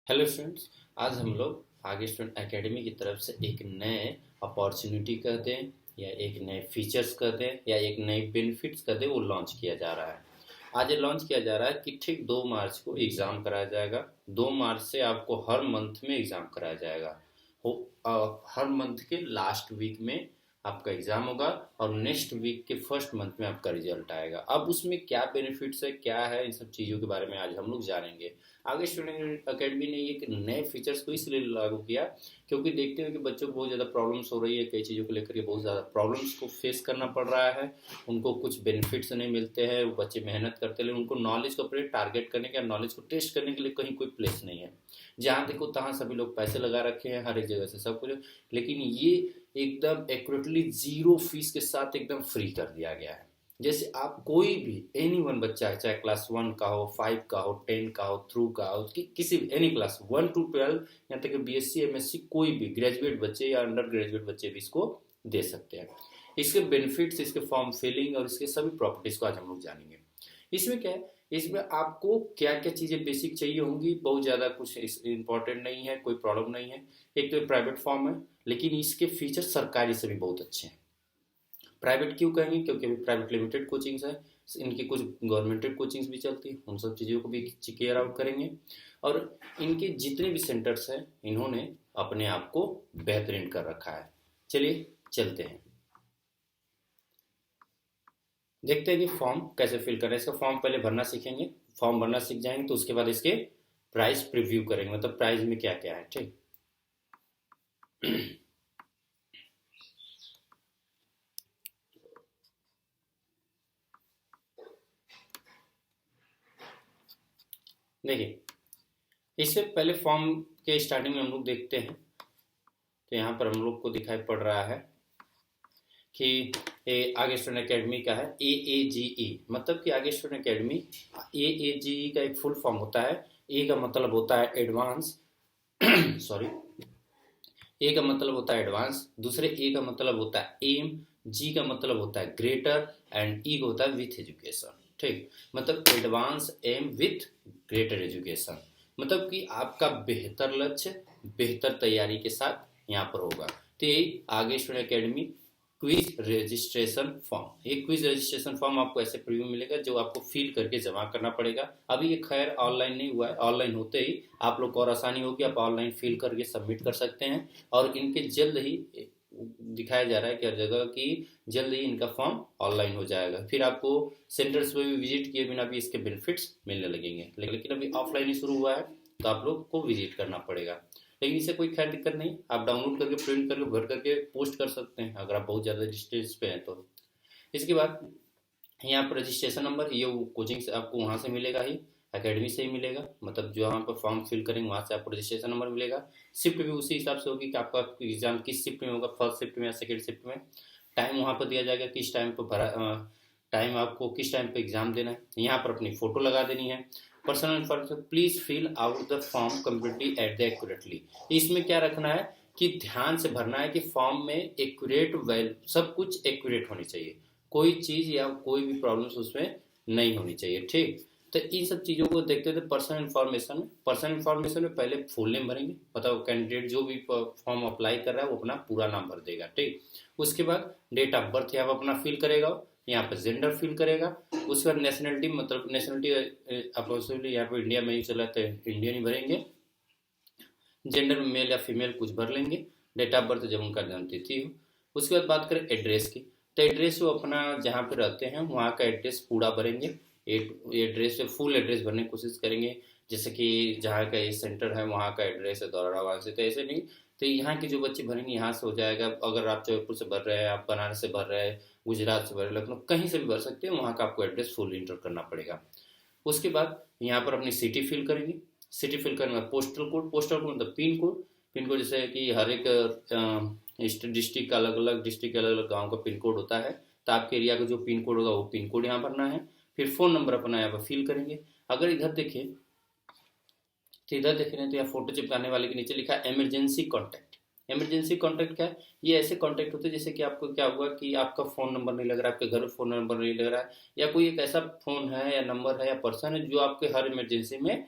Hello students. आज हम लोग आगे स्टूडेंट एकेडमी की तरफ से एक नए अपॉर्चुनिटी कहते हैं या एक नए फीचर्स कहते हैं या एक नए बेनिफिट्स कहते हैं, वो लॉन्च किया जा रहा है। आज ये लॉन्च किया जा रहा है कि ठीक 2 मार्च को एग्ज़ाम कराया जाएगा। 2 मार्च से आपको हर मंथ में एग्ज़ाम कराया जाएगा। हर मंथ के लास्ट वीक में आपका एग्ज़ाम होगा और नेक्स्ट वीक के फर्स्ट मंथ में आपका रिजल्ट आएगा। अब उसमें क्या बेनिफिट्स है, क्या है, इन सब चीज़ों के बारे में आज हम लोग जानेंगे। आगे स्टूडेंट अकेडमी ने ये नए फीचर्स को इसलिए लागू किया क्योंकि देखते हैं कि बच्चों को बहुत ज़्यादा प्रॉब्लम्स हो रही है, कई चीज़ों को लेकर के बहुत ज़्यादा प्रॉब्लम्स को फेस करना पड़ रहा है। उनको कुछ बेनिफिट्स नहीं मिलते हैं, वो बच्चे मेहनत करते हैं लेकिन उनको नॉलेज को अपने टारगेट करने के, नॉलेज को टेस्ट करने के लिए कहीं कोई प्लेस नहीं है। जहाँ देखो तहाँ सभी लोग पैसे लगा रखे हैं, हर एक जगह से सब कुछ, लेकिन ये एकदम एक्यूरेटली जीरो फीस के साथ एकदम फ्री कर दिया गया है। जैसे आप कोई भी एनी वन बच्चा है, चाहे क्लास 1 का हो, 5 का हो, 10 का हो, थ्रू का हो, किसी भी एनी क्लास 1 to 12, यहाँ तक कि BSc MSc कोई भी ग्रेजुएट बच्चे या अंडर ग्रेजुएट बच्चे भी इसको दे सकते हैं। इसके बेनिफिट्स, इसके फॉर्म फिलिंग और इसके सभी प्रॉपर्टीज को आज हम लोग जानेंगे। इसमें क्या है, इसमें आपको क्या क्या चीज़ें बेसिक चाहिए होंगी, बहुत ज़्यादा कुछ इंपॉर्टेंट नहीं है, कोई प्रॉब्लम नहीं है। एक तो प्राइवेट फॉर्म है, लेकिन इसके फीचर सरकारी से भी बहुत अच्छे हैं। प्राइवेट क्यों कहेंगे, क्योंकि अभी प्राइवेट लिमिटेड कोचिंग्स है, इनकी कुछ गवर्नमेंटेड कोचिंग्स भी चलती है, उन सब चीज़ों को भी क्लियर आउट करेंगे। और इनके जितने भी सेंटर्स हैं, इन्होंने अपने आप को बेहतरीन कर रखा है। चलिए चलते हैं, देखते हैं कि फॉर्म कैसे फिल करना है। इसका फॉर्म पहले भरना सीखेंगे, फॉर्म भरना सीख जाएंगे तो उसके बाद इसके प्राइस प्रीव्यू करेंगे, मतलब प्राइस में क्या क्या है। ठीक, देखिए इससे पहले फॉर्म के स्टार्टिंग में हम लोग देखते हैं, तो यहाँ पर हम लोग को दिखाई पड़ रहा है कि आगे स्टूडेंट अकेडमी का है AAGE, मतलब कि आगे स्टूडेंट अकेडमी। AAGE का एक फुल फॉर्म होता है। ए का मतलब होता है एडवांस सॉरी, ए का मतलब होता है एडवांस, दूसरे ए का मतलब होता है एम, जी का मतलब होता है ग्रेटर एंड ई का होता है विथ एजुकेशन। ठीक, मतलब advance M with greater education, मतलब कि आपका बेहतर लक्ष्य बेहतर तैयारी के साथ यहाँ पर होगा। तो ये आगे student academy quiz registration form, ये क्विज रजिस्ट्रेशन फॉर्म आपको ऐसे प्रीव्यू मिलेगा जो आपको फिल करके जमा करना पड़ेगा। अभी ये खैर ऑनलाइन नहीं हुआ है, ऑनलाइन होते ही आप लोग को और आसानी होगी, आप ऑनलाइन फिल करके सबमिट कर सकते हैं। और इनके जल्द ही दिखाया जा रहा है कि हर जगह की जल्द ही इनका फॉर्म ऑनलाइन हो जाएगा, फिर आपको सेंटर्स पे भी विजिट किए बिना भी इसके बेनिफिट्स मिलने लगेंगे। लेकिन अभी ऑफलाइन ही शुरू हुआ है तो आप लोग को विजिट करना पड़ेगा, लेकिन इससे कोई खैर दिक्कत नहीं, आप डाउनलोड करके प्रिंट करके भर करके पोस्ट कर सकते हैं अगर आप बहुत ज़्यादा डिस्टेंस पे हैं तो। इसके बाद यहाँ पर रजिस्ट्रेशन नंबर, ये कोचिंग से आपको वहाँ से मिलेगा ही, एकेडमी से ही मिलेगा, मतलब जो यहाँ पर फॉर्म फिल करेंगे वहाँ से आपको रजिस्ट्रेशन नंबर मिलेगा। शिफ्ट भी उसी हिसाब से होगी कि आपका एग्जाम किस शिफ्ट में होगा, फर्स्ट शिफ्ट में या सेकेंड शिफ्ट में। टाइम वहाँ पर दिया जाएगा किस टाइम पर भरा, टाइम आपको किस टाइम पे एग्जाम देना है। यहाँ पर अपनी फोटो लगा देनी है। Personal information, please fill out the form completely at the accurately. इसमें क्या रखना है कि ध्यान से भरना है कि फॉर्म में एक्यूरेट वैल्यू, सब कुछ एक्यूरेट होनी चाहिए, कोई चीज या कोई भी प्रॉब्लम उसमें नहीं होनी चाहिए। ठीक, तो इन सब चीज़ों को देखते थे। पर्सनल इन्फॉर्मेशन में पहले फुल नेम भरेंगे, मतलब कैंडिडेट जो भी फॉर्म अप्लाई कर रहा है वो अपना पूरा नाम भर देगा। ठीक, उसके बाद डेट ऑफ बर्थ यहाँ पर अपना फिल करेगा, यहाँ पर जेंडर फिल करेगा। उसके बाद नेशनलिटी, मतलब नेशनलिटी अप्रोक्सीमेटली यहाँ पर इंडिया में ही चला तो इंडियन ही भरेंगे। जेंडर मेल या फीमेल कुछ भर लेंगे। डेट ऑफ बर्थ जब उनका जन्म तिथि हो। उसके बाद बात करें एड्रेस की, तो एड्रेस वो अपना जहाँ पे रहते हैं वहाँ का एड्रेस पूरा भरेंगे। एड्रेस पे फुल एड्रेस भरने की कोशिश करेंगे, जैसे कि जहाँ का ये सेंटर है वहाँ का एड्रेस है दौरावा से, तो ऐसे नहीं। तो यहाँ के जो बच्चे भरेंगे यहाँ से हो जाएगा। अगर आप जयपुर से भर रहे हैं, आप बनारस से भर रहे हैं, गुजरात से भर रहे हैं, लखनऊ कहीं से भी भर सकते हैं, वहाँ का आपको एड्रेस फुल इंटर करना पड़ेगा। उसके बाद यहाँ पर अपनी सिटी फिल करेंगे। सिटी फिल करने में पोस्टल कोड, पोस्टल कोड मतलब पिन कोड। पिन कोड जैसे कि हर एक डिस्ट्रिक्ट का अलग अलग, डिस्ट्रिक्ट के अलग अलग गाँव का पिन कोड होता है, तो आपके एरिया का जो पिन कोड होगा वो पिन कोड यहाँ भरना है। फिर फ़ोन नंबर अपना यहाँ पर फिल करेंगे। अगर इधर देखें तो इधर देख रहे हैं तो यहाँ फोटो चिपकाने वाले के नीचे लिखा है इमरजेंसी कॉन्टैक्ट। इमरजेंसी कॉन्टैक्ट क्या है, ये ऐसे कॉन्टैक्ट होते हैं जैसे कि आपको क्या हुआ कि आपका फ़ोन नंबर नहीं लग रहा है, आपके घर में फ़ोन नंबर नहीं लग रहा है, या कोई एक ऐसा फ़ोन है या नंबर है या पर्सन है जो आपके हर इमरजेंसी में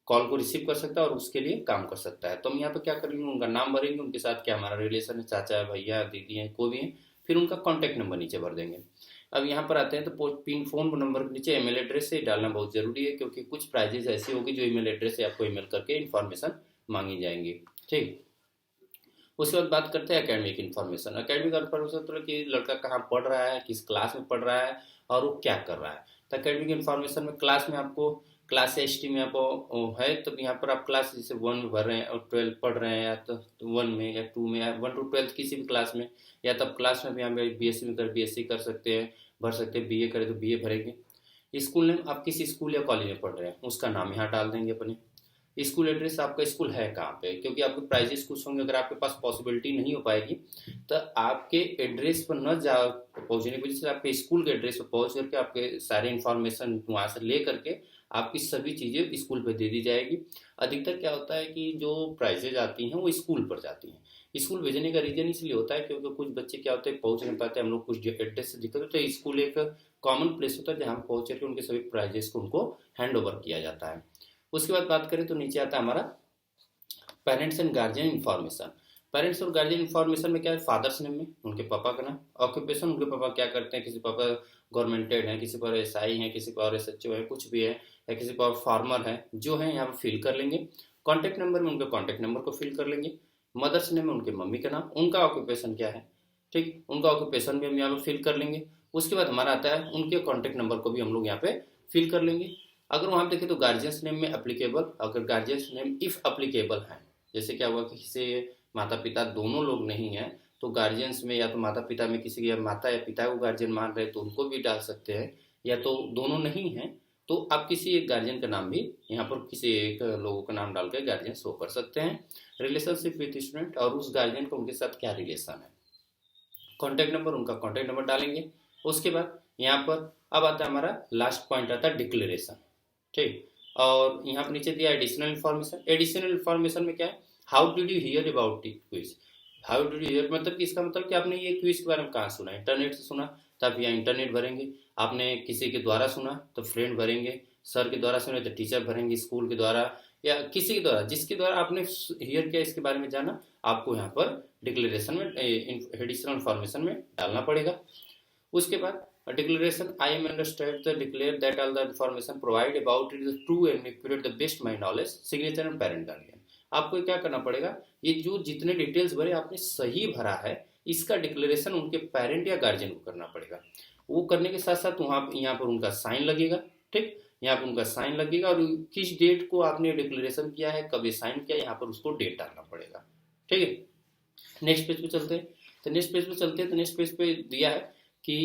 कॉल को रिसीव कर सकता है और उसके लिए काम कर सकता है। तो हम यहाँ पे क्या करेंगे, उनका नाम भरेंगे, उनके साथ क्या हमारा रिलेशन है, चाचा है, भैया, दीदी हैं, कोई भी है, फिर उनका कॉन्टैक्ट नंबर नीचे भर देंगे। अब यहाँ पर आते हैं तो पिन फोन नंबर के नीचे ईमेल एड्रेस से डालना बहुत जरूरी है, क्योंकि कुछ प्राइजेस ऐसी होगी जो ईमेल एड्रेस से आपको ईमेल करके इन्फॉर्मेशन मांगी जाएंगी। ठीक, उसके बाद बात करते हैं एकेडमिक इन्फॉर्मेशन। एकेडमिक इन्फॉर्मेशन मतलब कि लड़का कहाँ पढ़ रहा है, किस क्लास में पढ़ रहा है और वो क्या कर रहा है। तो एकेडमिक इन्फॉर्मेशन में क्लास में आपको क्लास एस टी में आपको है, तो यहाँ पर आप क्लास जैसे 1 में भर रहे हैं और 12 पढ़ रहे हैं, या तो 1 में या 2 में या 1 to 12 किसी भी क्लास में, या तब क्लास में भी हम बीएससी में कर बीएससी कर सकते हैं, भर सकते हैं, बीए करें तो बीए भरेंगे। स्कूल नेम, आप किस स्कूल या कॉलेज में पढ़ रहे हैं उसका नाम यहाँ डाल देंगे अपने। स्कूल एड्रेस, आपका स्कूल है कहाँ पे, क्योंकि आपके प्राइजेस कुछ होंगे, अगर आपके पास पॉसिबिलिटी नहीं हो पाएगी तो आपके एड्रेस पर न जा पहुंचने की वजह से आपके स्कूल के एड्रेस पर पहुंच करके आपके सारे इन्फॉर्मेशन वहाँ से ले करके आपकी सभी चीज़ें स्कूल पर दे दी जाएगी। अधिकतर क्या होता है कि जो प्राइजेज आती हैं वो स्कूल पर जाती हैं। स्कूल भेजने का रीजन इसलिए होता है क्योंकि कुछ बच्चे क्या होते हैं पहुंच नहीं पाते, हम लोग कुछ एड्रेस से दिक्कत होता है, स्कूल एक कॉमन प्लेस होता है जहाँ पहुंच करके उनके सभी प्राइजेस को उनको हैंड ओवर किया जाता है। उसके बाद बात करें तो नीचे आता है हमारा parents and guardian information. Parents और गार्जियन इन्फॉर्मेशन में क्या है, फादर्स नेम में उनके पापा का नाम, ऑक्यूपेशन उनके पापा क्या करते हैं, किसी पापा गवर्नमेंटेड है, किसी पर एसआई है, किसी पर एसएचओ है, कुछ भी है, या किसी पर फार्मर है, जो है यहाँ पर फिल कर लेंगे। कॉन्टैक्ट नंबर में उनके कॉन्टैक्ट नंबर को फिल कर लेंगे। मदर्स नेम में उनके मम्मी का नाम, उनका ऑक्यूपेशन क्या है, ठीक, उनका ऑक्यूपेशन भी हम यहाँ पे फिल कर लेंगे। उसके बाद हमारा आता है उनके कॉन्टैक्ट नंबर को भी हम लोग यहाँ पे फिल कर लेंगे। अगर वहाँ पे देखें तो गार्जियंस नेम में एप्लीकेबल, अगर गार्जियंस नेम इफ एप्लीकेबल है, जैसे क्या हुआ कि किसी माता पिता दोनों लोग नहीं हैं तो गार्जियंस में या तो माता पिता में किसी या माता या पिता को गार्जियन मान रहे तो उनको भी डाल सकते हैं, या तो दोनों नहीं हैं तो आप किसी एक गार्जियन का नाम भी यहाँ पर किसी एक लोगों का नाम डाल कर गार्जियन शो कर सकते हैं। रिलेशनशिप विद स्टूडेंट, और उस गार्जियन को उनके साथ क्या रिलेशन है। कॉन्टैक्ट नंबर, उनका कॉन्टैक्ट नंबर डालेंगे। उसके बाद यहाँ पर अब आता है हमारा लास्ट पॉइंट आता है डिक्लेरेशन, ठीक। और यहाँ पर नीचे दिया एडिशनल इन्फॉर्मेशन। एडिशनल इन्फॉर्मेशन में क्या है, how did you here about it quiz. How did you here मतलब कि इसका मतलब कि आपने ये क्विज के बारे में कहाँ सुना, इंटरनेट से सुना तो आप यहाँ इंटरनेट भरेंगे, आपने किसी के द्वारा सुना तो फ्रेंड भरेंगे, सर के द्वारा सुने तो टीचर भरेंगे, स्कूल के द्वारा या किसी के द्वारा, जिसके द्वारा आपने हियर किया इसके बारे में जाना, आपको यहाँ पर डिक्लेरेशन में एडिशनल इन्फॉर्मेशन में डालना पड़ेगा। उसके बाद declaration, I am understand the declare that all the information provided about it is true and accurate the best my knowledge, signature and parent guardian। आपको क्या करना पड़ेगा, ये जो जितने डिटेल्स भरे आपने सही भरा है इसका डिक्लेरेशन उनके पेरेंट या गार्जियन को करना पड़ेगा। वो करने के साथ साथ वहाँ यहाँ पर उनका साइन लगेगा, ठीक, यहाँ पर उनका साइन लगेगा और किस डेट को आपने डिक्लेरेशन किया है, कब ये साइन किया, यहाँ पर उसको डेट डालना पड़ेगा, ठीक है। नेक्स्ट पेज पे चलते हैं, तो नेक्स्ट पेज पे चलते हैं तो नेक्स्ट पेज पे दिया है कि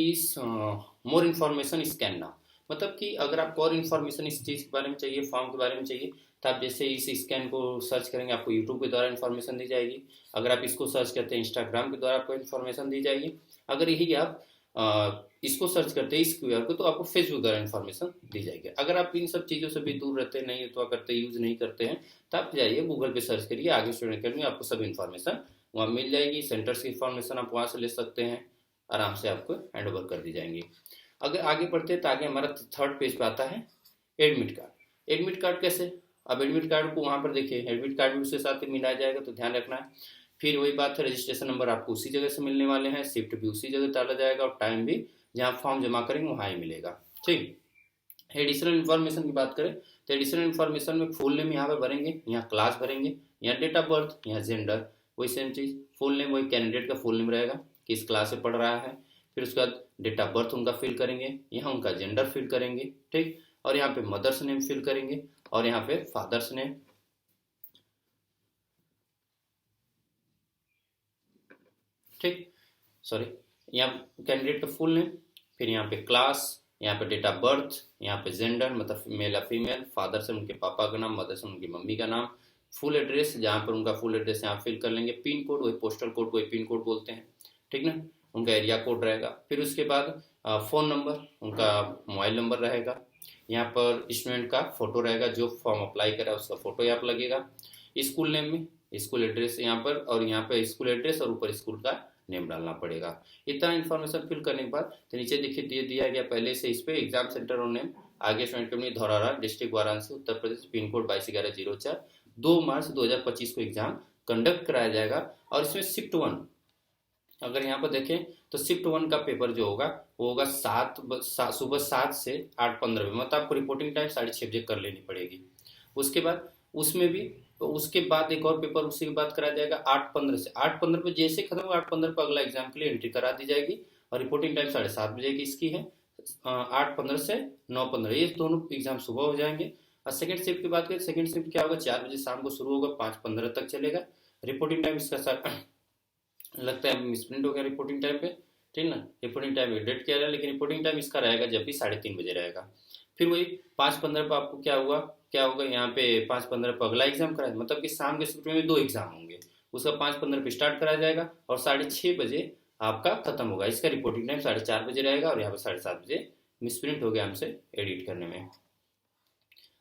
मोर इन्फॉर्मेशन स्कैन नाउ, मतलब कि अगर आपको और इन्फॉर्मेशन इस चीज़ के बारे में चाहिए, फॉर्म के बारे में चाहिए, तो आप जैसे इस स्कैन को सर्च करेंगे आपको यूट्यूब के द्वारा इन्फॉर्मेशन दी जाएगी। अगर आप इसको सर्च करते हैं इंस्टाग्राम के द्वारा आपको इन्फॉर्मेशन दी जाएगी। अगर यही आप इसको सर्च करते हैं इस क्यूआर को तो आपको फेसबुक द्वारा इन्फॉर्मेशन दी जाएगी। अगर आप इन सब चीज़ों से भी दूर रहते नहीं तो करते यूज़ नहीं करते हैं तो आप जाइए गूगल पे सर्च करिए आगे स्टूडेंट अकेडमी, आपको सब इन्फॉर्मेशन वहाँ मिल जाएगी। सेंटर्स की इन्फॉर्मेशन आप वहाँ से ले सकते हैं, आराम से आपको हैंड ओवर कर दी जाएंगी। अगर आगे बढ़ते हैं तो आगे हमारा थर्ड पेज पे आता है एडमिट कार्ड। एडमिट कार्ड कैसे, अब एडमिट कार्ड को वहाँ पर देखिए एडमिट कार्ड भी उसके साथ मिलाया जाएगा तो ध्यान रखना है। फिर वही बात है, रजिस्ट्रेशन नंबर आपको उसी जगह से मिलने वाले हैं, शिफ्ट भी उसी जगह डाला जाएगा और टाइम भी जहाँ फॉर्म जमा करेंगे वहाँ ही मिलेगा, ठीक। एडिशनल इन्फॉर्मेशन की बात करें तो एडिशनल इन्फॉर्मेशन में फुल नेम यहाँ पे भरेंगे, यहाँ क्लास भरेंगे, यहाँ डेट ऑफ बर्थ, यहाँ जेंडर, वही सेम चीज़, फुल नेम वही कैंडिडेट का फुल नेम रहेगा, किस क्लास से पढ़ रहा है। फिर उसके बाद डेट ऑफ बर्थ उनका फिल करेंगे, यहाँ उनका जेंडर फिल करेंगे, ठीक, और यहाँ पे मदर्स नेम फिल करेंगे और यहाँ पे फादर्स नेम, ठीक, सॉरी, यहाँ कैंडिडेट का फुल नेम, फिर यहाँ पे क्लास, यहाँ पे डेट ऑफ बर्थ, यहाँ पे जेंडर मतलब मेल या फीमेल, फादर से उनके पापा का नाम, मदर से उनकी मम्मी का नाम, फुल एड्रेस जहाँ पर उनका फुल एड्रेस यहाँ फिल कर लेंगे, पिन कोड वही पोस्टल कोड वही पिन कोड बोलते हैं, ठीक ना, उनका एरिया कोड रहेगा। फिर उसके बाद फ़ोन नंबर, उनका मोबाइल नंबर रहेगा, यहाँ पर स्टूडेंट का फोटो रहेगा, जो फॉर्म अप्लाई करा उसका फोटो यहाँ पर लगेगा। स्कूल नेम में स्कूल एड्रेस यहाँ पर और यहाँ पे स्कूल एड्रेस और ऊपर स्कूल का नेम डालना पड़ेगा। इतना इन्फॉर्मेशन फिल करने के बाद तो नीचे देखिए दिया गया पहले से इस पे एग्जाम सेंटर और नेम आगे student company Dhaurahra, district Varanasi, Uttar Pradesh, pin code 221104। 2 March 2025 को एग्जाम कंडक्ट कराया जाएगा। और इसमें शिफ्ट 1, अगर यहाँ पर देखें तो शिफ्ट 1 का पेपर जो होगा वो होगा सुबह 7 से 8:15 में, मतलब आपको रिपोर्टिंग टाइम 6:30 बजे कर लेनी पड़ेगी। उसके बाद उसमें भी तो उसके बाद एक और पेपर उसी के बाद कराया जाएगा 8:15 से। 8:15 पे जैसे खत्म होगा 8:15 पर अगला एग्जाम के लिए एंट्री करा दी जाएगी। और रिपोर्टिंग टाइम 7:30 बजे की इसकी है। 8:15 से 9:15 ये दोनों एग्जाम सुबह हो जाएंगे। और सेकंड शिफ्ट की बात करें, सेकंड शिफ्ट क्या होगा, 4 बजे शाम को शुरू होगा, 5:15 तक चलेगा। रिपोर्टिंग टाइम इसका सर लगता है मिसप्रिंट हो गया रिपोर्टिंग टाइम पे, ठीक ना, रिपोर्टिंग टाइम एडिट किया जाए, लेकिन रिपोर्टिंग टाइम इसका रहेगा जब भी 3:30 बजे रहेगा। फिर वही 5:15 पर आपको क्या होगा यहाँ पे 5:15 पर अगला एग्जाम कराया, मतलब कि शाम के शिफ्ट में 2 एग्जाम होंगे। उसका 5:15 पे स्टार्ट कराया जाएगा और 6:30 बजे आपका खत्म होगा। इसका रिपोर्टिंग टाइम 4:30 बजे रहेगा और यहाँ पे 7:30 बजे मिसप्रिंट हो गया हमसे एडिट करने में।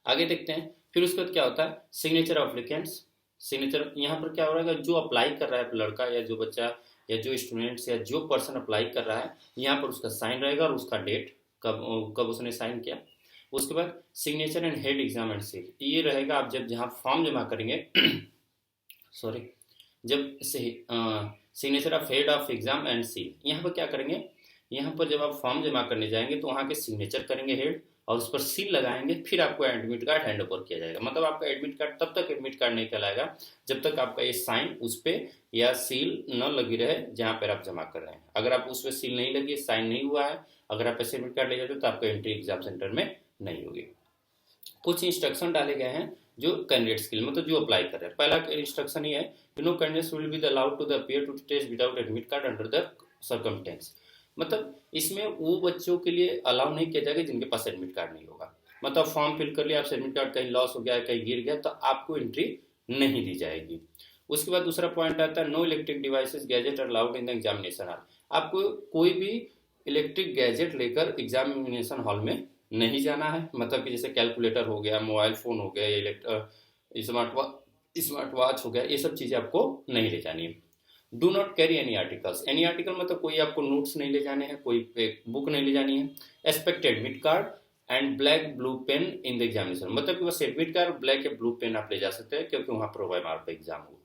आगे देखते हैं। फिर उसके बाद क्या होता है, सिग्नेचर ऑफ एप्लीकेंट्स। सिग्नेचर यहाँ पर क्या हो रहा है, जो अप्लाई कर रहा है लड़का या जो बच्चा या जो स्टूडेंट्स या जो पर्सन अप्लाई कर रहा है, यहाँ पर उसका साइन रहेगा और उसका डेट कब उसने साइन किया। उसके बाद signature and head exam and seal, ये रहेगा आप जब जहाँ फॉर्म जमा करेंगे सॉरी, जब signature of head of exam and seal, यहाँ पर क्या करेंगे, यहाँ पर जब आप फॉर्म जमा करने जाएंगे तो वहाँ के सिग्नेचर करेंगे हेड और उस पर सील लगाएंगे, फिर आपको एडमिट कार्ड हैंड ओवर किया जाएगा। मतलब आपका एडमिट कार्ड तब तक एडमिट कार्ड नहीं कहलाएगा जब तक आपका ये साइन उस पर या सील न लगी रहे जहाँ पर आप जमा कर रहे हैं। अगर आप उस पर सील नहीं लगी, साइन नहीं हुआ है, अगर आप ऐसे एडमिट कार्ड ले जाते हो तो आपको एंट्री एग्जाम सेंटर में नहीं होगी। कुछ इंस्ट्रक्शन डाले गए हैं जो कैंडिडेट्स के लिए, मतलब जो अप्लाई कर रहे हैं। पहला इंस्ट्रक्शन ये है, no candidates will be allowed to the appear to test without admit card under the circumstance. मतलब इसमें वो बच्चों के लिए अलाउ नहीं किया जाएगा जिनके पास एडमिट कार्ड नहीं होगा। मतलब फॉर्म फिल कर लिया, आपसे एडमिट कार्ड कहीं लॉस हो गया, कहीं गिर गया, तो आपको एंट्री नहीं दी जाएगी। उसके बाद दूसरा पॉइंट आता है, no electric devices gadget allowed in the examination hall. आपको कोई भी इलेक्ट्रिक गैजेट लेकर एग्जामिनेशन हॉल में नहीं जाना है। मतलब कि जैसे कैलकुलेटर हो गया, मोबाइल फोन हो गया, स्मार्ट वॉच हो गया, ये सब चीज़ें आपको नहीं ले जानी है। Do not carry any articles. Any article मतलब कोई आपको नोट्स नहीं ले जाने हैं, कोई बुक नहीं ले जानी है। Expect admit card and black blue pen in the examination, मतलब कि बस एडमिट कार्ड, ब्लैक या ब्लू पेन आप ले जा सकते हैं क्योंकि वहाँ पर OMR पे एग्जाम हो।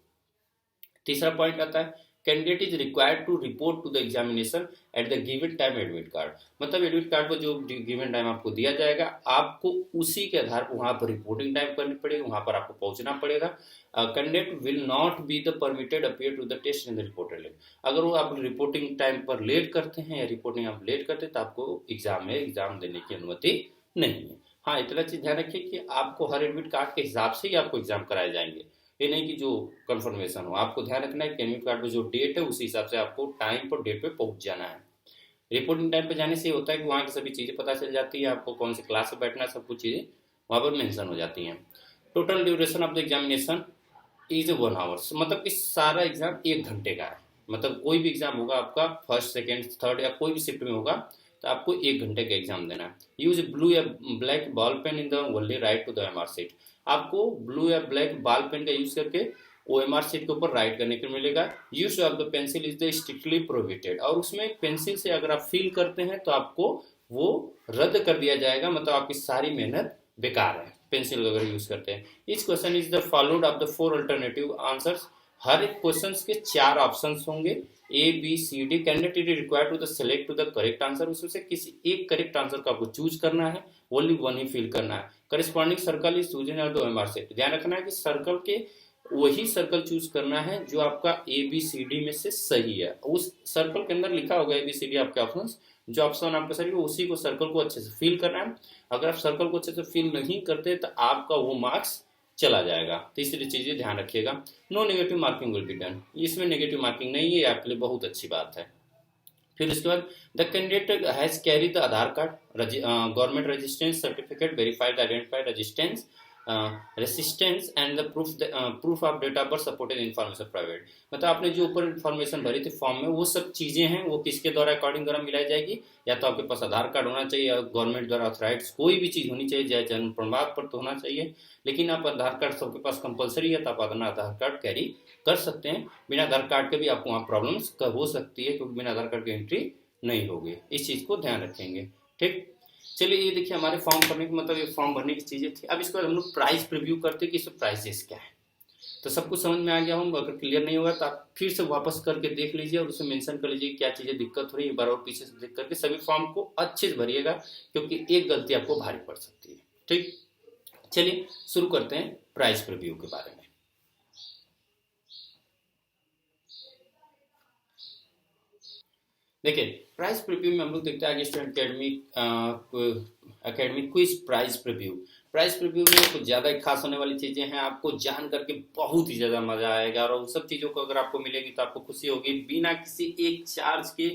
तीसरा पॉइंट आता है, candidate is required to report to the examination at the given time admit card. मतलब एडमिट कार्ड पर जो गिवन टाइम आपको दिया जाएगा, आपको उसी के आधार पर वहाँ पर रिपोर्टिंग टाइम करनी पड़ेगी, वहाँ पर आपको पहुँचना पड़ेगा। Candidate will not be the permitted appear to the test in the reported late. अगर वो आप रिपोर्टिंग टाइम पर लेट करते हैं या रिपोर्टिंग आप लेट करते हैं तो आपको एग्जाम में एग्जाम देने की अनुमति नहीं है। हाँ, इतना चीज ध्यान रखिए कि आपको हर एडमिट कार्ड के हिसाब से ही आपको एग्जाम कराए जाएंगे, ये नहीं कि जो कंफर्मेशन हो। आपको ध्यान रखना है कि एडमिट कार्ड पे जो डेट है उसी हिसाब से आपको टाइम पर डेट पे पहुंच जाना है। रिपोर्टिंग टाइम पे जाने से ये होता है कि वहाँ की सभी चीज़ें पता चल जाती है, आपको कौन सी क्लास में बैठना है, सब कुछ चीज़ें वहाँ पर मेंशन हो जाती हैं। Total duration of the examination is 1 hours, मतलब कि सारा एग्जाम 1 घंटे का है। मतलब कोई भी एग्जाम होगा आपका फर्स्ट सेकेंड थर्ड या कोई भी शिफ्ट में होगा तो आपको 1 घंटे का एग्जाम देना है। यूज ब्लू या black ball pen in the only write to the OMR sheet. आपको ब्लू या ब्लैक बॉल पेन का यूज करके OMR शीट के ऊपर राइट करने को मिलेगा। Use of the pencil is the strictly prohibited, और उसमें पेंसिल से अगर आप फिल करते हैं तो आपको वो रद्द कर दिया जाएगा, मतलब आपकी सारी मेहनत बेकार है पेंसिल अगर यूज करते हैं। इस question is the followed of the 4 alternative answers. हर एक क्वेश्चन के 4 ऑप्शन होंगे, ABCD। Candidate is required to the select to the correct answer, उसमें से किसी एक करेक्ट आंसर का आपको चूज करना है, ओनली 1 ही फिल करना है। Corresponding circle is chosen of the OMR sheet. ध्यान रखना है कि सर्कल के वही सर्कल चूज करना है जो आपका ABCD में से सही है। उस सर्कल के अंदर लिखा होगा ABCD आपके ऑप्शंस, जो ऑप्शन आपका सही है उसी को सर्कल को अच्छे से फिल करना है। अगर आप सर्कल को अच्छे से फिल नहीं करते तो आपका वो मार्क्स चला जाएगा। तो इसलिए चीजें ध्यान रखिएगा। No negative marking will be done, इसमें नेगेटिव मार्किंग नहीं है, आपके लिए बहुत अच्छी बात है। फिर उसके बाद the candidate has carry the Aadhaar card, government residence certificate, verified identified residence resistance and the proof of date of birth supported information private. मतलब आपने जो ऊपर इन्फॉर्मेशन भरी थी फॉर्म में, वो सब चीजें हैं वो किसके द्वारा अकॉर्डिंग द्वारा मिलाई जाएगी, या तो आपके पास आधार कार्ड होना चाहिए या गवर्नमेंट द्वारा ऑथराइज कोई भी चीज होनी चाहिए, चाहे जन्म प्रमाण पत्र होना चाहिए। लेकिन आप आधार कार्ड सबके पास कंपलसरी है, तो आप अपना आधार कार्ड कैरी कर सकते हैं। बिना आधार कार्ड के भी आपको वहाँ प्रॉब्लम्स हो सकती है, क्योंकि बिना आधार कार्ड की एंट्री नहीं होगी। इस चीज को ध्यान रखेंगे। ठीक, चलिए ये देखिए हमारे फॉर्म भरने की मतलब ये फॉर्म भरने की चीज़ें थी। अब इसके बाद हम लोग प्राइस प्रीव्यू करते कि इसमें प्राइजेस क्या है। तो सब कुछ समझ में आ गया हूँ। अगर क्लियर नहीं होगा तो आप फिर से वापस करके देख लीजिए और उसे मेंशन कर लीजिए क्या चीज़ें दिक्कत हो रही है। एक बार और पीछे से देख करके सभी फॉर्म को अच्छे से भरिएगा, क्योंकि एक गलती आपको भारी पड़ सकती है। ठीक, चलिए शुरू करते हैं प्राइस प्रीव्यू के बारे में। देखिए प्राइस प्रीव्यू में हम लोग देखते हैं आगे student academic quiz price preview. Price preview में कुछ ज़्यादा ही खास होने वाली चीज़ें हैं, आपको जान करके बहुत ही ज़्यादा मज़ा आएगा। और उन सब चीज़ों को अगर आपको मिलेगी तो आपको खुशी होगी। बिना किसी एक चार्ज के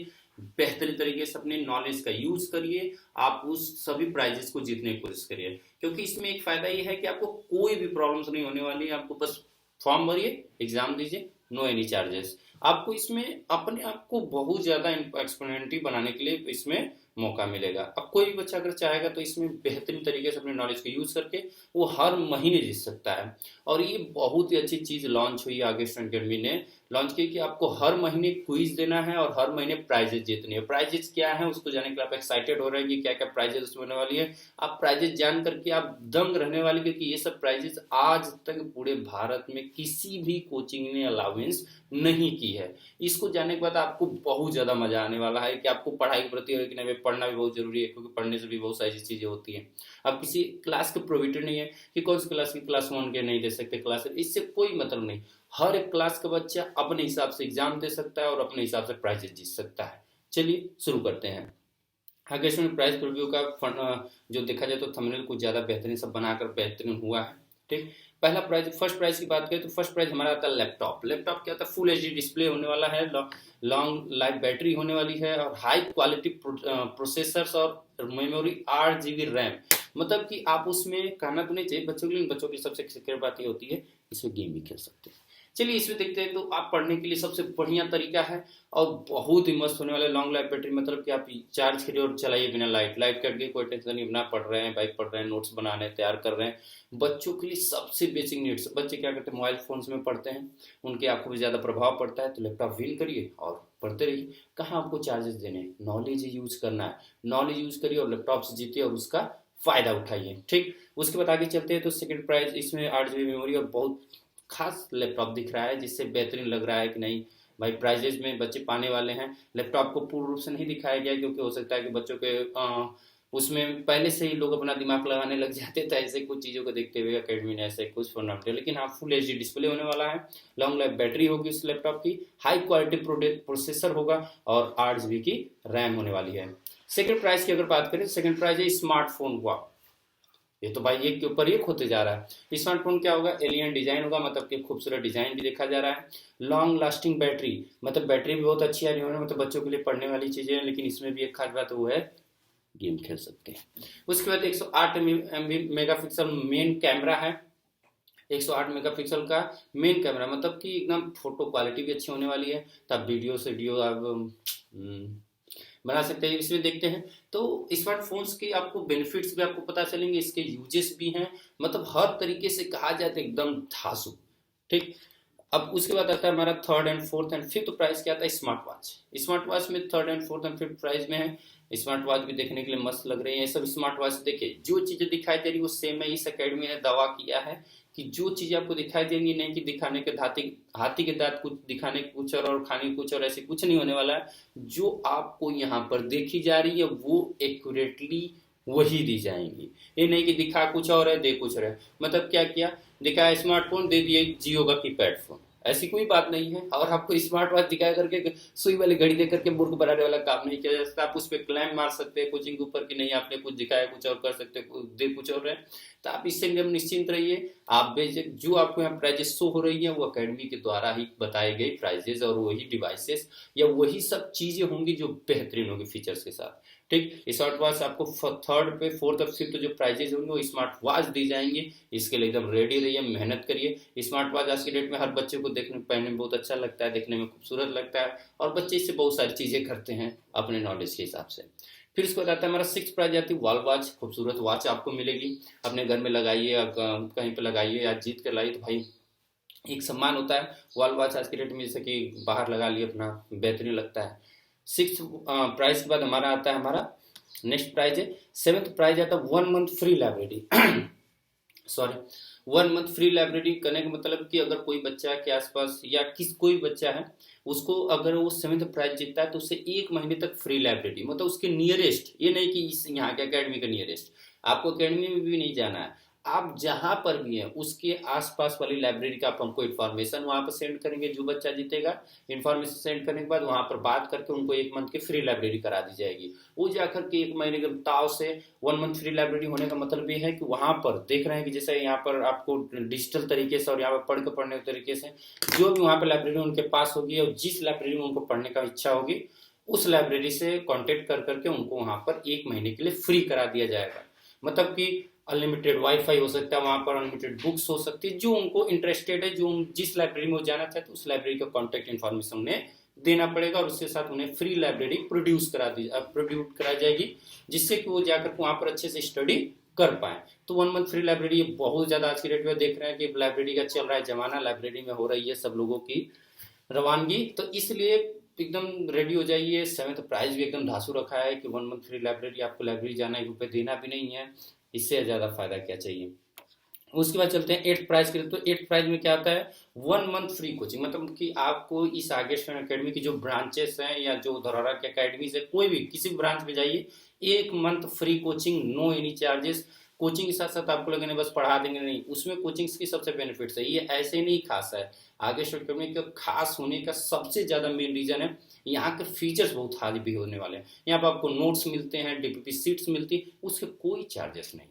बेहतरीन तरीके से अपने नॉलेज का यूज करिए, आप उस सभी प्राइजेस को जीतने की कोशिश करिए। क्योंकि इसमें एक फ़ायदा ये है कि आपको कोई भी प्रॉब्लम्स नहीं होने वाली है। आपको बस फॉर्म भरिए, एग्जाम दीजिए, नो एनी चार्जेस। आपको इसमें अपने आप को बहुत ज़्यादा एक्सपोनेंटिव बनाने के लिए इसमें मौका मिलेगा। अब कोई भी बच्चा अगर चाहेगा तो इसमें बेहतरीन तरीके से अपने नॉलेज को यूज़ करके वो हर महीने जीत सकता है। और ये बहुत ही अच्छी चीज़ लॉन्च हुई आगे स्टूडेंट अकेडमी ने लॉन्च की कि आपको हर महीने क्विज देना है और हर महीने प्राइजेस जीतनी है। प्राइजेस क्या है उसको जानने के लिए आप एक्साइटेड हो रहे हैं कि क्या क्या प्राइजेस उसमें होने वाली है। आप प्राइजेस जान करके आप दंग रहने वाले, क्योंकि ये सब प्राइजेस आज तक पूरे भारत में किसी भी कोचिंग ने अलाउंस नहीं की है। इसको जानने के बाद आपको बहुत ज़्यादा मजा आने वाला है कि आपको पढ़ाई के प्रति कि नहीं पढ़ना भी बहुत जरूरी है, क्योंकि पढ़ने से भी बहुत सारी चीज़ें होती हैं। अब किसी क्लास के प्रोविटेड नहीं है कि कौन सी क्लास की क्लास 1 के नहीं दे सकते क्लास, इससे कोई मतलब नहीं। हर एक क्लास का बच्चा अपने हिसाब से एग्जाम दे सकता है और अपने हिसाब से प्राइजेस जीत सकता है। चलिए शुरू करते हैं। आगे इसमें प्राइस प्रीव्यू का जो देखा जाए तो थंबनेल कुछ ज़्यादा बेहतरीन सब बनाकर बेहतरीन हुआ है। ठीक, पहला प्राइस, फर्स्ट प्राइस की बात करें तो फर्स्ट प्राइस हमारा आता है लैपटॉप। लैपटॉप क्या होता है, फुल एचडी डिस्प्ले होने वाला है, लॉन्ग लाइफ बैटरी होने वाली है और हाई क्वालिटी प्रोसेसर्स और मेमोरी 8 GB रैम। मतलब कि आप उसमें कहना तो नहीं चाहिए बच्चों के लिए, बच्चों की सबसे सिक्योर बात ये होती है इसमें गेम भी खेल सकते हैं। चलिए इसमें देखते हैं तो आप पढ़ने के लिए सबसे बढ़िया तरीका है और बहुत ही मस्त होने वाला लॉन्ग लाइफ बैटरी। मतलब कि आप चार्ज करिए और चलाइए बिना लाइट कट गई कोई टेंशन नहीं, बिना पढ़ रहे हैं, बाइक पढ़ रहे हैं, नोट्स बना रहे हैं, तैयार कर रहे हैं। बच्चों के लिए सबसे बेसिक नीड्स, बच्चे क्या करते हैं मोबाइल फोन्स में पढ़ते हैं, उनकी आंखों पर ज़्यादा प्रभाव पड़ता है। तो लैपटॉप व्हील करिए और पढ़ते रहिए। कहाँ आपको चार्जेस देने हैं, नॉलेज यूज करना है, नॉलेज यूज करिए और लैपटॉप से जीतिए और उसका फायदा उठाइए। ठीक, उसके बाद आगे चलते हैं तो सेकंड प्राइस इसमें 8 GB मेमोरी और बहुत खास लैपटॉप दिख रहा है, जिससे बेहतरीन लग रहा है कि नहीं भाई प्राइजेज में बच्चे पाने वाले हैं। लैपटॉप को पूर्ण रूप से नहीं दिखाया गया क्योंकि हो सकता है कि बच्चों के उसमें पहले से ही लोग अपना दिमाग लगाने लग जाते थे। ऐसे कुछ चीज़ों को देखते हुए अकेडमी ने ऐसे कुछ फॉर्मेट दिया। लेकिन हाँ, फुल एचडी डिस्प्ले होने वाला है, लॉन्ग लाइफ बैटरी होगी इस लैपटॉप की, हाई क्वालिटी प्रोसेसर होगा और 8 GB की रैम होने वाली है। सेकंड प्राइस की अगर बात करें, सेकंड प्राइस है स्मार्टफोन हुआ। ये तो भाई एक के ऊपर एक होते जा रहा है। स्मार्टफोन क्या होगा, एलियन डिजाइन होगा, मतलब कि खूबसूरत डिजाइन भी देखा जा रहा है। लॉन्ग लास्टिंग बैटरी, मतलब बैटरी भी बहुत अच्छी आ रही है, मतलब बच्चों के लिए पढ़ने वाली चीजें हैं। लेकिन इसमें भी एक खास बात वो है गेम खेल सकते हैं। उसके बाद 108 मेगापिक्सल मेन कैमरा है। 108 मेगापिक्सल का मेन कैमरा, मतलब कि एकदम फोटो क्वालिटी भी अच्छी होने वाली है। तो आप वीडियो से वीडियो आप बना सकते हैं। इसमें देखते हैं तो स्मार्टफोन्स के आपको बेनिफिट्स भी आपको पता चलेंगे, इसके यूजेस भी हैं, मतलब हर तरीके से कहा जाए तो एकदम धांसू। ठीक, अब उसके बाद आता है हमारा third and fourth and fifth price क्या आता है, स्मार्ट वॉच। स्मार्ट वॉच में third and fourth and fifth price में है। स्मार्ट वॉच भी देखने के लिए मस्त लग रही है। सब स्मार्ट वॉच देखिए, जो चीजें दिखाई दे रही है वो सेम है। इस अकेडमी ने दावा किया है कि जो चीजें आपको दिखाई देंगी नहीं कि दिखाने के हाथी के दांत कुछ, दिखाने कुछ और खाने कुछ और, ऐसे कुछ नहीं होने वाला है। जो आपको यहाँ पर देखी जा रही है वो एक्यूरेटली वही दी जाएंगी। ये नहीं कि दिखा कुछ और है दे कुछ और है। मतलब क्या किया, दिखाया स्मार्टफोन, दे दिए जियो का कीपैड फोन, ऐसी कोई बात नहीं है। और आपको स्मार्ट वॉच दिखा करके सुई वाली घड़ी दे करके मूर्ख बनाने वाला काम नहीं किया जा सकता। आप उस पर क्लेम मार सकते हैं कोचिंग के ऊपर कि नहीं आपने कुछ दिखाया कुछ और, कर सकते दे कुछ और है। तो आप इससे एकदम निश्चिंत रहिए। आप बेशक जो आपको यहाँ प्राइजेस शो हो रही है वो अकेडमी के द्वारा ही बताए गए प्राइजेस और वही डिवाइसेस या वही सब चीजें होंगी जो बेहतरीन होंगी फीचर्स के साथ। ठीक, स्मार्ट वॉच आपको थर्ड पे फोर्थ और फिफ्थ जो प्राइजेस होंगे वो स्मार्ट वॉच दी जाएंगी। इसके लिए एकदम रेडी रहिए, मेहनत करिए। स्मार्ट वॉच आज की डेट में हर बच्चे को देखने पहनने में बहुत अच्छा लगता है, देखने में खूबसूरत लगता है और बच्चे इससे बहुत सारी चीजें करते हैं अपने नॉलेज के हिसाब से। फिर इसके बाद आता है हमारा सिक्स प्राइज आती है वॉल वॉच। खूबसूरत वॉच आपको मिलेगी, अपने घर में लगाइए या कहीं पे लगाइए या जीत कर लाइए तो भाई एक सम्मान होता है। वॉल वॉच आज की डेट में जैसे कि बाहर लगा लिए अपना बेहतरीन लगता है। सिक्स प्राइस के बाद हमारा आता है हमारा नेक्स्ट प्राइज है, सेवेंथ प्राइज आता है 1 month free library. Sorry, 1 month free library करने का मतलब कि अगर कोई बच्चा के आसपास या कोई बच्चा है उसको अगर वो सेवेंथ प्राइज जीतता है तो उसे 1 महीने तक फ्री लाइब्रेरी, मतलब उसके नियरेस्ट, ये नहीं कि इस यहाँ के अकेडमी के नियरेस्ट, आपको अकेडमी में भी नहीं जाना है, आप जहाँ पर भी हैं उसके आसपास वाली लाइब्रेरी का आप हमको इन्फॉर्मेशन वहाँ पर सेंड करेंगे। जो बच्चा जीतेगा इन्फॉर्मेशन सेंड करने के बाद वहाँ पर बात करके उनको 1 मंथ की फ्री लाइब्रेरी करा दी जाएगी। वो जाकर के 1 महीने के ताव से 1 मंथ फ्री लाइब्रेरी होने का मतलब ये है कि वहाँ पर देख रहे हैं कि जैसे यहाँ पर आपको डिजिटल तरीके से और यहाँ पर पढ़ने के तरीके से जो भी वहाँ पर लाइब्रेरी उनके पास होगी और जिस लाइब्रेरी में उनको पढ़ने का इच्छा होगी उस लाइब्रेरी से कॉन्टेक्ट कर करके उनको वहाँ पर 1 महीने के लिए फ्री करा दिया जाएगा। मतलब कि अनलिमिटेड वाईफाई हो सकता है वहाँ पर, अनलिमिटेड बुक्स हो सकती है, जो उनको इंटरेस्टेड है, जो जिस लाइब्रेरी में वो जाना चाहते हैं उस लाइब्रेरी का कॉन्टैक्ट इन्फॉर्मेशन उन्हें देना पड़ेगा और उसके साथ उन्हें फ्री लाइब्रेरी प्रोड्यूस कराई जाएगी, जिससे कि वो जाकर वहाँ पर अच्छे से स्टडी कर पाए। तो 1 मंथ फ्री लाइब्रेरी बहुत ज़्यादा आज की डेट में देख रहे हैं कि लाइब्रेरी का चल रहा है जमाना, लाइब्रेरी में हो रही है सब लोगों की रवानगी, तो इसलिए एकदम रेडी हो जाइए। सेवेंथ प्राइज भी एकदम धांसू रखा है कि 1 मंथ फ्री लाइब्रेरी, आपको लाइब्रेरी जाना, 1 रुपये देना भी नहीं है, इससे ज़्यादा फायदा क्या चाहिए। उसके बाद चलते हैं 8th प्राइज के लिए। तो 8th प्राइज में क्या आता है, 1 मंथ फ्री कोचिंग, मतलब कि आपको इस आगे स्टैंड अकेडमी की जो ब्रांचेस हैं या जो धरहरा के अकेडमी से कोई भी किसी भी ब्रांच में जाइए, 1 month free coaching, no any charges. Coaching के साथ साथ आपको लगने बस पढ़ा देंगे नहीं, उसमें कोचिंग्स की सबसे बेनिफिट्स है, ये ऐसे नहीं खास है। आगे स्टैंड अकेडमी का खास होने का सबसे ज़्यादा मेन रीज़न है यहाँ के फीचर्स बहुत हाई भी होने वाले हैं। यहाँ पर आपको नोट्स मिलते हैं, डीपीपी सीट्स मिलती है, उसके कोई चार्जेस नहीं।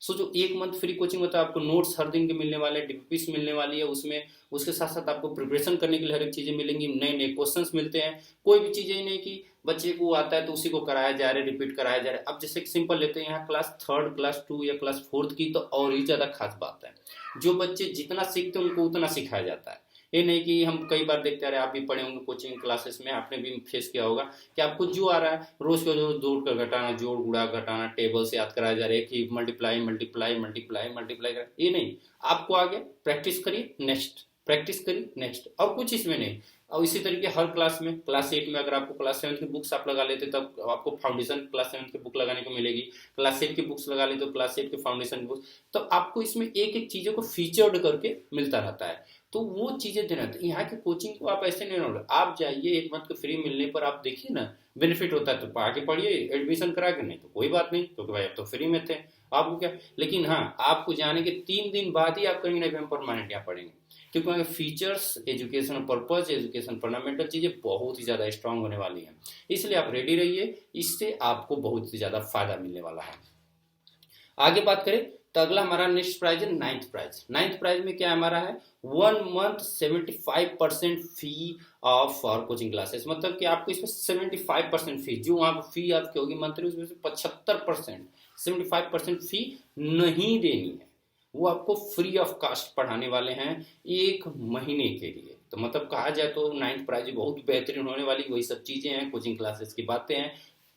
सो जो 1 मंथ फ्री कोचिंग होता है आपको नोट्स हर दिन के मिलने वाले हैं, डीपीपीस मिलने वाली है उसमें, उसके साथ साथ आपको प्रिपरेशन करने के लिए हर एक चीज़ें मिलेंगी, नए नए क्वेश्चंस मिलते हैं। कोई भी चीज़ें ही नहीं कि बच्चे को आता है तो उसी को कराया जा रहा है, रिपीट कराया जा रहा है। अब जैसे सिंपल लेते हैं यहाँ क्लास 3rd, क्लास 2 या क्लास 4th की, तो और ही ज़्यादा खास बात है, जो बच्चे जितना सीखते हैं उनको उतना सिखाया जाता है। ये नहीं कि हम कई बार देखते आ रहे हैं, आप भी पढ़े होंगे कोचिंग क्लासेस में, आपने भी फेस किया होगा कि आपको जो आ रहा है रोज का जो जोड़ कर घटाना, जोड़ गुणा घटाना, टेबल से याद कराया जा रहा है कि मल्टीप्लाई मल्टीप्लाई मल्टीप्लाई मल्टीप्लाई कर, ये नहीं, आपको आगे प्रैक्टिस करिए नेक्स्ट, प्रैक्टिस करिए नेक्स्ट, और कुछ इसमें नहीं। और इसी तरीके हर क्लास में, क्लास 8 में अगर आपको क्लास 7 की बुक्स आप लगा लेते तब आपको फाउंडेशन क्लास 7 की बुक लगाने को मिलेगी, क्लास 8 की बुक्स लगा ले तो क्लास 8 की फाउंडेशन बुक्स, तो आपको इसमें एक एक चीज़ों को फीचर्ड करके मिलता रहता है। तो वो चीज़ें देना, तो यहाँ की कोचिंग को आप ऐसे नहीं रहोगे, आप जाइए 1 मंथ के फ्री मिलने पर आप देखिए ना बेनिफिट होता है तो आगे पढ़िए, एडमिशन करा के, नहीं तो कोई बात नहीं, क्योंकि भाई अब तो फ्री में थे आपको क्या। लेकिन हाँ, आपको जाने के 3 दिन बाद ही आप कहीं ना कहीं परमानेंट यहाँ पढ़ेंगे, क्योंकि features, education purpose, education fundamental चीज़ें बहुत ही ज़्यादा स्ट्रांग होने वाली हैं, इसलिए आप रेडी रहिए, इससे आपको बहुत ही ज़्यादा फायदा मिलने वाला है। आगे बात करें तो अगला हमारा नेक्स्ट प्राइज है 9th प्राइज। 9th प्राइज में क्या हमारा है, 1 month 75% fee of for coaching classes, मतलब कि आपको इसमें 75% फी, जो वहाँ फी आपकी होगी मंथली उसमें से 75%, 75% फी नहीं देनी है, वो आपको फ्री ऑफ कास्ट पढ़ाने वाले हैं 1 महीने के लिए। तो मतलब कहा जाए तो 9th प्राइज बहुत बेहतरीन होने वाली, वही सब चीज़ें हैं, कोचिंग क्लासेस की बातें हैं,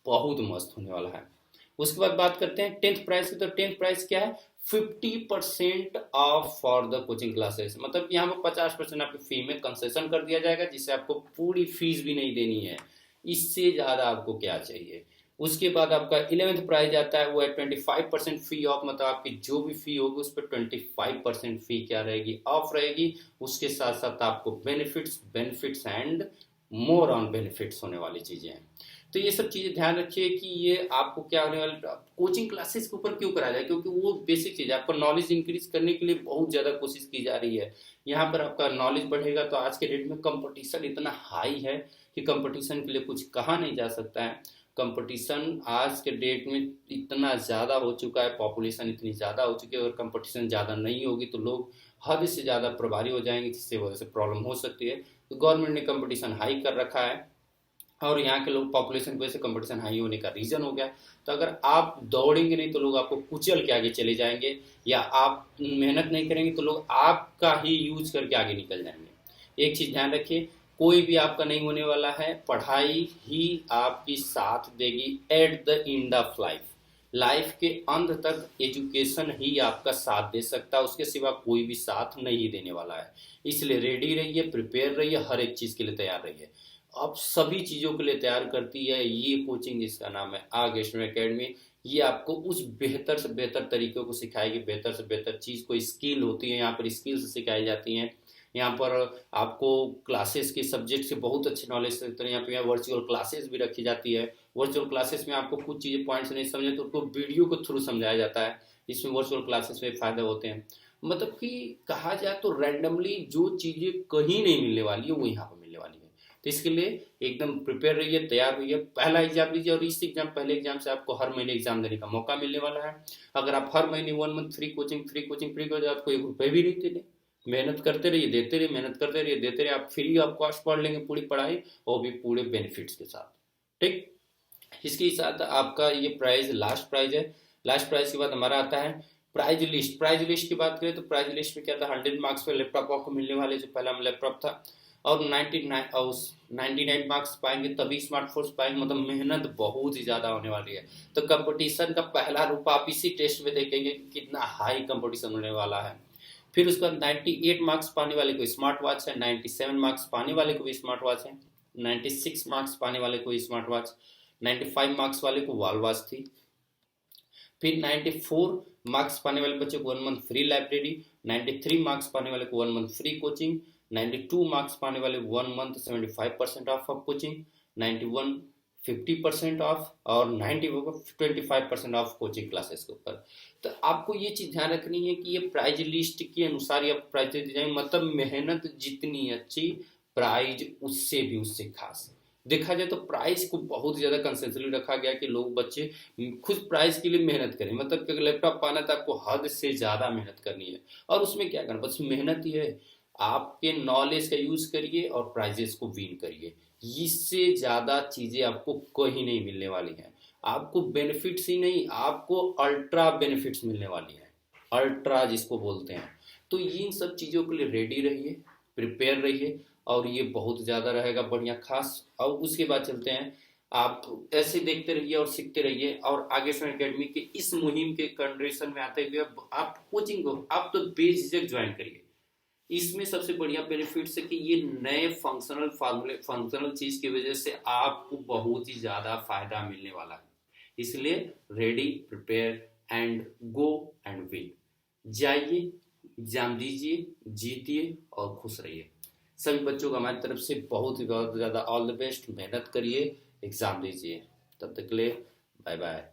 बहुत मस्त होने वाला है। उसके बाद बात करते हैं 10th प्राइस की। तो 10th प्राइस क्या है, 50% of for the coaching classes, मतलब यहाँ पर 50% आपकी फी में कंसेशन कर दिया जाएगा, जिससे आपको पूरी फीस भी नहीं देनी है, इससे ज़्यादा आपको क्या चाहिए। उसके बाद आपका 11th प्राइज आता है, वो है 25% फी ऑफ, मतलब आपकी जो भी फी होगी उस पर 25% फी क्या रहेगी, ऑफ रहेगी। उसके साथ साथ आपको benefits and more on benefits होने वाली चीज़ें हैं। तो ये सब चीज़ें ध्यान रखिए कि ये आपको क्या होने वाली, कोचिंग क्लासेस के ऊपर क्यों कराया जाए, क्योंकि वो बेसिक चीज़ है, आपका नॉलेज इंक्रीज करने के लिए बहुत ज़्यादा कोशिश की जा रही है। यहाँ पर आपका नॉलेज बढ़ेगा तो आज के डेट में कंपटीशन इतना हाई है कि कंपटीशन के लिए कुछ कहा नहीं जा सकता है। कंपटीशन आज के डेट में इतना ज़्यादा हो चुका है, पॉपुलेशन इतनी ज़्यादा हो चुकी है, अगर कंपटीशन ज़्यादा नहीं होगी तो लोग हद से ज़्यादा प्रभारी हो जाएंगे, जिससे वजह से प्रॉब्लम हो सकती है। तो गवर्नमेंट ने कंपटीशन हाई कर रखा है और यहाँ के लोग पॉपुलेशन की वजह से कंपटीशन हाई होने का रीज़न हो गया। तो अगर आप दौड़ेंगे नहीं तो लोग आपको कुचल के आगे चले जाएंगे, या आप मेहनत नहीं करेंगे तो लोग आपका ही यूज करके आगे निकल जाएंगे। एक चीज़ ध्यान रखिए, कोई भी आपका नहीं होने वाला है, पढ़ाई ही आपकी साथ देगी at the end of life. Life के अंत तक एजुकेशन ही आपका साथ दे सकता है, उसके सिवा कोई भी साथ नहीं देने वाला है। इसलिए रेडी रहिए, प्रिपेयर रहिए, हर एक चीज़ के लिए तैयार रहिए। आप सभी चीज़ों के लिए तैयार करती है ये कोचिंग, जिसका नाम है आगे स्टूडेंट एकेडमी। ये आपको उस बेहतर से बेहतर तरीकों को सिखाएगी, बेहतर से बेहतर चीज़, कोई स्किल होती है यहाँ पर स्किल्स सिखाई जाती हैं। यहाँ पर आपको क्लासेस के सब्जेक्ट से बहुत अच्छी नॉलेज सकते हैं। यहाँ पे वर्चुअल क्लासेस भी रखी जाती है। वर्चुअल क्लासेस में आपको कुछ चीज़ें पॉइंट्स नहीं समझे तो उनको वीडियो के थ्रू समझाया जाता है। इसमें वर्चुअल क्लासेस में फ़ायदे होते हैं। मतलब कि कहा जाए तो रैंडमली जो चीज़ें कहीं नहीं मिलने वाली है वो यहाँ पर मिलने वाली है। तो इसके लिए एकदम प्रिपेयर रहिए, तैयार रहिए। पहला एग्जाम दीजिए और इस एग्जाम पहले एग्जाम से आपको हर महीने एग्जाम देने का मौका मिलने वाला है। अगर आप हर महीने 1 month free coaching free coaching free coaching, आपको 1 रुपये भी नहीं देने, मेहनत करते रहिए, देते रहिए, मेहनत करते रहिए, देते रहिए, आप फ्री ऑफ कॉस्ट पढ़ लेंगे पूरी पढ़ाई, और भी पूरे बेनिफिट्स के साथ। ठीक, इसके साथ आपका ये प्राइस लास्ट प्राइस है। लास्ट प्राइस के बाद हमारा आता है प्राइज लिस्ट। प्राइज लिस्ट की बात करें तो प्राइज लिस्ट में क्या था, 100 मार्क्स पे लैपटॉप आपको मिलने वाले, जो पहला लैपटॉप था, और 99 मार्क्स पाएंगे तभी स्मार्टफोन्स पाएंगे। मतलब मेहनत बहुत ही ज़्यादा होने वाली है। तो कंपटीशन का पहला रूप आप इसी टेस्ट में देखेंगे कि कितना हाई कंपटीशन होने वाला है। फिर उसके बाद 98 मार्क्स पाने वाले को स्मार्ट वॉच है, 97 मार्क्स पाने वाले को भी स्मार्ट वॉच है, 96 मार्क्स पाने वाले को स्मार्ट वॉच, 95 मार्क्स वाले को वॉल वॉच थी। फिर 94 मार्क्स पाने वाले बच्चे को 1 मंथ फ्री लाइब्रेरी, 93 मार्क्स पाने वाले को 1 मंथ फ्री कोचिंग, 92 मार्क्स पाने वाले 1 मंथ 75% ऑफ कोचिंग, 91 50% ऑफ, और 90 25% ऑफ कोचिंग क्लासेस के ऊपर। तो आपको ये चीज़ ध्यान रखनी है कि ये प्राइज लिस्ट के अनुसार ही आपको प्राइज दी जाएंगे। मतलब मेहनत जितनी अच्छी, प्राइज उससे खास। देखा जाए तो प्राइस को बहुत ज़्यादा कंसेंसली रखा गया कि लोग बच्चे खुद प्राइस के लिए मेहनत करें। मतलब कि लैपटॉप पाना तो आपको हद से ज़्यादा मेहनत करनी है, और उसमें क्या करना, बस मेहनत ही है। आपके नॉलेज का यूज़ करिए और प्राइजेस को विन करिए। इससे ज़्यादा चीज़ें आपको कहीं नहीं मिलने वाली हैं। आपको बेनिफिट्स ही नहीं, आपको अल्ट्रा बेनिफिट्स मिलने वाली हैं, अल्ट्रा जिसको बोलते हैं। तो इन सब चीज़ों के लिए रेडी रहिए, प्रिपेयर रहिए, और ये बहुत ज़्यादा रहेगा बढ़िया खास। और उसके बाद चलते हैं, आप ऐसे देखते रहिए और सीखते रहिए, और आगे स्टूडेंट एकेडमी के इस मुहिम के कंडीशन में आते हुए आप कोचिंग को आप तो बेझिझक ज्वाइन करिए। इसमें सबसे बढ़िया बेनिफिट्स है कि ये नए फंक्शनल फार्मूले, फंक्शनल चीज की वजह से आपको बहुत ही ज्यादा फायदा मिलने वाला है। इसलिए ready, prepare and go and win. जाइए, एग्जाम दीजिए, जीतिए और खुश रहिए। सभी बच्चों को हमारी तरफ से बहुत ही बहुत ज़्यादा ऑल द बेस्ट। मेहनत करिए, एग्ज़ाम दीजिए। तब तक के लिए बाय बाय।